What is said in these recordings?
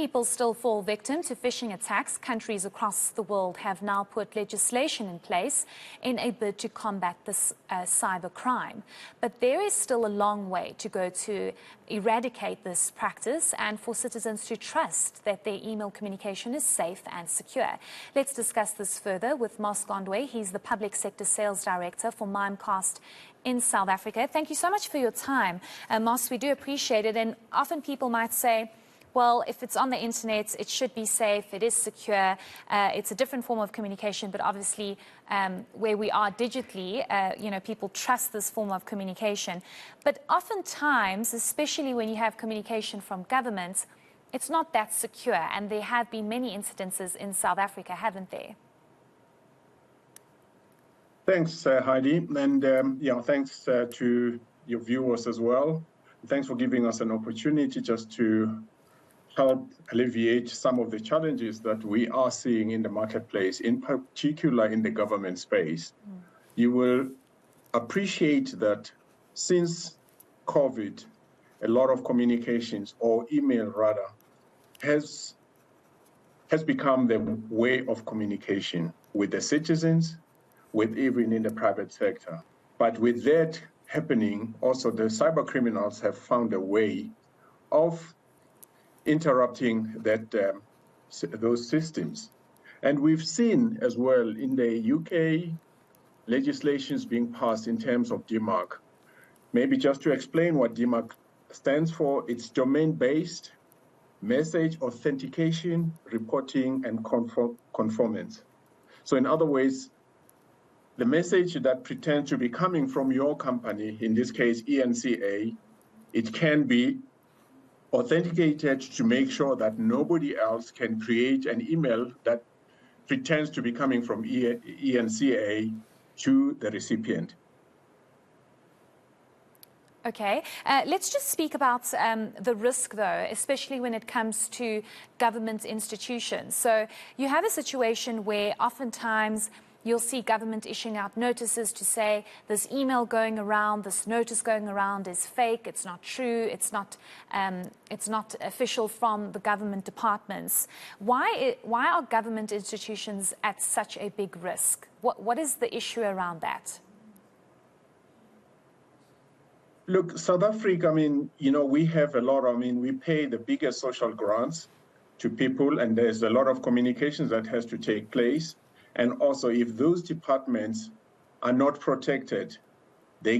people still fall victim to phishing attacks. Countries across the world have now put legislation in place in a bid to combat this cybercrime. But there is still a long way to go to eradicate this practice and for citizens to trust that their email communication is safe and secure. Let's discuss this further with Gondwe. He's the Public Sector Sales Director for Mimecast in South Africa. Thank you so much for your time. Mos, we do appreciate it. And often people might say, well, if it's on the internet, it should be safe, it is secure, it's a different form of communication, but obviously where we are digitally, people trust this form of communication. But oftentimes, especially when you have communication from governments, it's not that secure, and there have been many incidences in South Africa, haven't there? Thanks, Heidi, and thanks to your viewers as well. Thanks for giving us an opportunity just to help alleviate some of the challenges that we are seeing in the marketplace, in particular in the government space. You will appreciate that since COVID, a lot of communications, or email rather, has become the way of communication with the citizens, with even in the private sector. But with that happening, also the cyber criminals have found a way of interrupting those systems. And we've seen as well in the UK legislations being passed in terms of DMARC. Maybe just to explain what DMARC stands for, it's domain-based message authentication, reporting, and conformance. So in other words, the message that pretends to be coming from your company, in this case eNCA, it can be authenticated to make sure that nobody else can create an email that pretends to be coming from eNCA to the recipient. Okay, let's just speak about the risk, though, especially when it comes to government institutions. So you have a situation where oftentimes you'll see government issuing out notices to say this email going around, this notice going around is fake, it's not true, it's not official from the government departments. Why are government institutions at such a big risk? What is the issue around that? Look, South Africa, we have a lot, we pay the biggest social grants to people, and there's a lot of communications that has to take place. And also, if those departments are not protected, the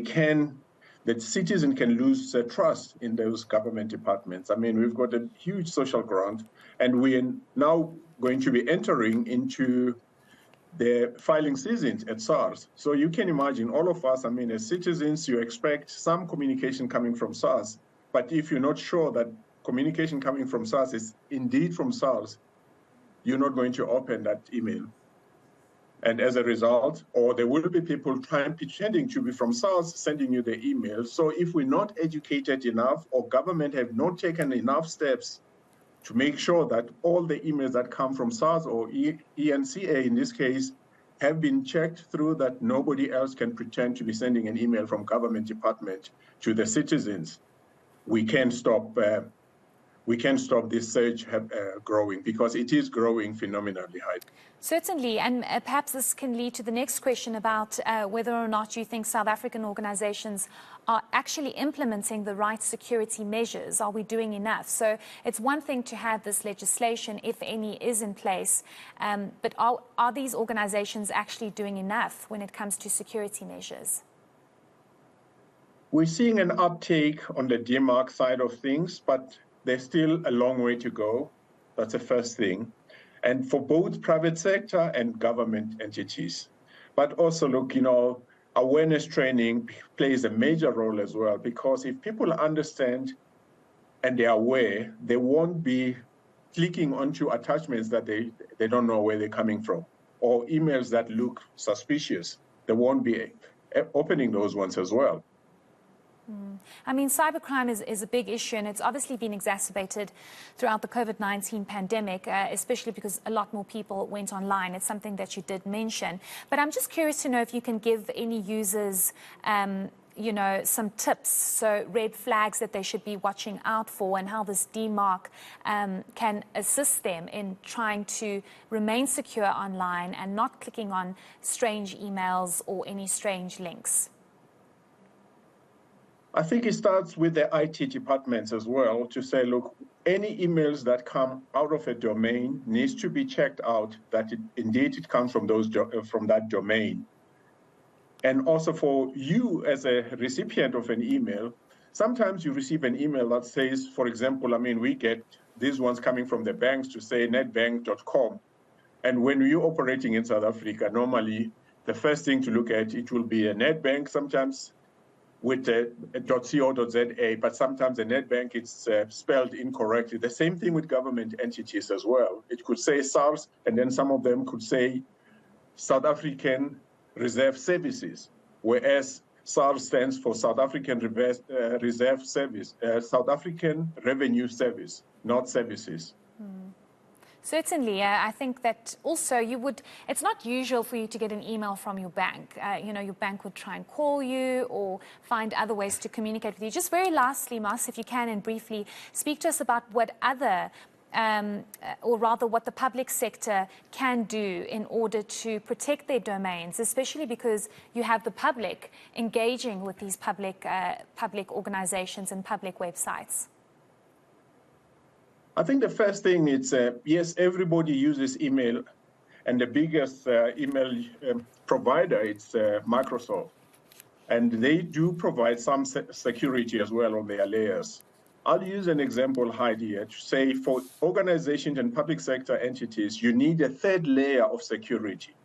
citizen can lose trust in those government departments. We've got a huge social grant, and we are now going to be entering into the filing season at SARS. So you can imagine all of us, as citizens, you expect some communication coming from SARS. But if you're not sure that communication coming from SARS is indeed from SARS, you're not going to open that email. And as a result, or there will be people pretending to be from SARS sending you the email. So if we're not educated enough, or government have not taken enough steps to make sure that all the emails that come from SARS or eNCA in this case have been checked through, that nobody else can pretend to be sending an email from government department to the citizens, we can't stop this surge growing, because it is growing phenomenally high. Certainly, and perhaps this can lead to the next question about whether or not you think South African organizations are actually implementing the right security measures. Are we doing enough? So it's one thing to have this legislation, if any, is in place, but are these organizations actually doing enough when it comes to security measures? We're seeing an uptake on the DMARC side of things, but there's still a long way to go. That's the first thing. And for both private sector and government entities. But also, look, awareness training plays a major role as well, because if people understand and they're aware, they won't be clicking onto attachments that they don't know where they're coming from, or emails that look suspicious. They won't be opening those ones as well. Cybercrime is a big issue, and it's obviously been exacerbated throughout the COVID-19 pandemic, especially because a lot more people went online. It's something that you did mention. But I'm just curious to know if you can give any users you know, some tips, so red flags that they should be watching out for, and how this DMARC can assist them in trying to remain secure online and not clicking on strange emails or any strange links? I think it starts with the IT departments as well to say, look, any emails that come out of a domain needs to be checked out that indeed it comes from from that domain. And also for you as a recipient of an email, sometimes you receive an email that says, for example, I mean, we get these ones coming from the banks to say netbank.com. And when you're operating in South Africa, normally the first thing to look at, it will be a netbank, sometimes with a .co.za, but sometimes a netbank, it's spelled incorrectly. The same thing with government entities as well. It could say SARS, and then some of them could say South African Reserve Services, whereas SARS stands for South African Reserve Service, South African Revenue Service, not services. Certainly. I think that also it's not usual for you to get an email from your bank. You know, your bank would try and call you or find other ways to communicate with you. Just very lastly, Mas, if you can, and briefly, speak to us about what other, or rather what the public sector can do in order to protect their domains, especially because you have the public engaging with these public organizations and public websites. I think the first thing is, yes, everybody uses email, and the biggest email provider, it's Microsoft. And they do provide some security as well on their layers. I'll use an example, Heidi, to say for organizations and public sector entities, you need a third layer of security.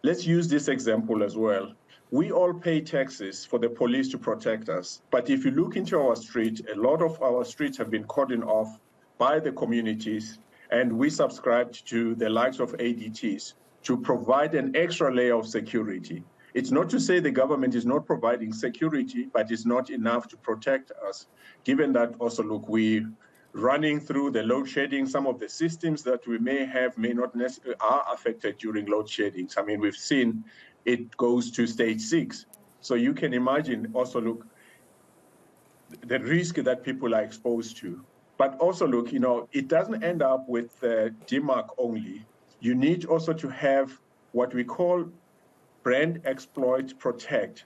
Let's use this example as well. We all pay taxes for the police to protect us. But if you look into our street, a lot of our streets have been cordoned off by the communities, and we subscribed to the likes of ADTs to provide an extra layer of security. It's not to say the government is not providing security, but it's not enough to protect us, given that also, look, we running through the load shedding, some of the systems that we may have may not necessarily are affected during load shedding. I mean, we've seen it goes to stage 6. So you can imagine also, look, the risk that people are exposed to. But also, look, you know, it doesn't end up with DMARC only. You need also to have what we call brand exploit protect,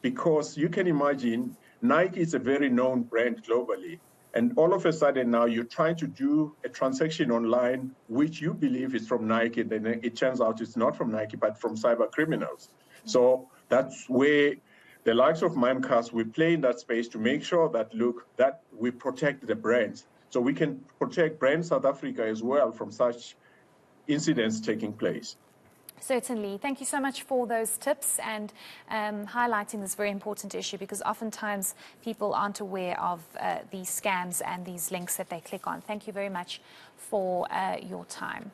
because you can imagine Nike is a very known brand globally. And all of a sudden now you're trying to do a transaction online, which you believe is from Nike, then it turns out it's not from Nike, but from cyber criminals. So that's where the likes of Mimecast, we play in that space to make sure that, look, that we protect the brands. So we can protect brand South Africa as well from such incidents taking place. Certainly. Thank you so much for those tips and highlighting this very important issue, because oftentimes people aren't aware of these scams and these links that they click on. Thank you very much for your time.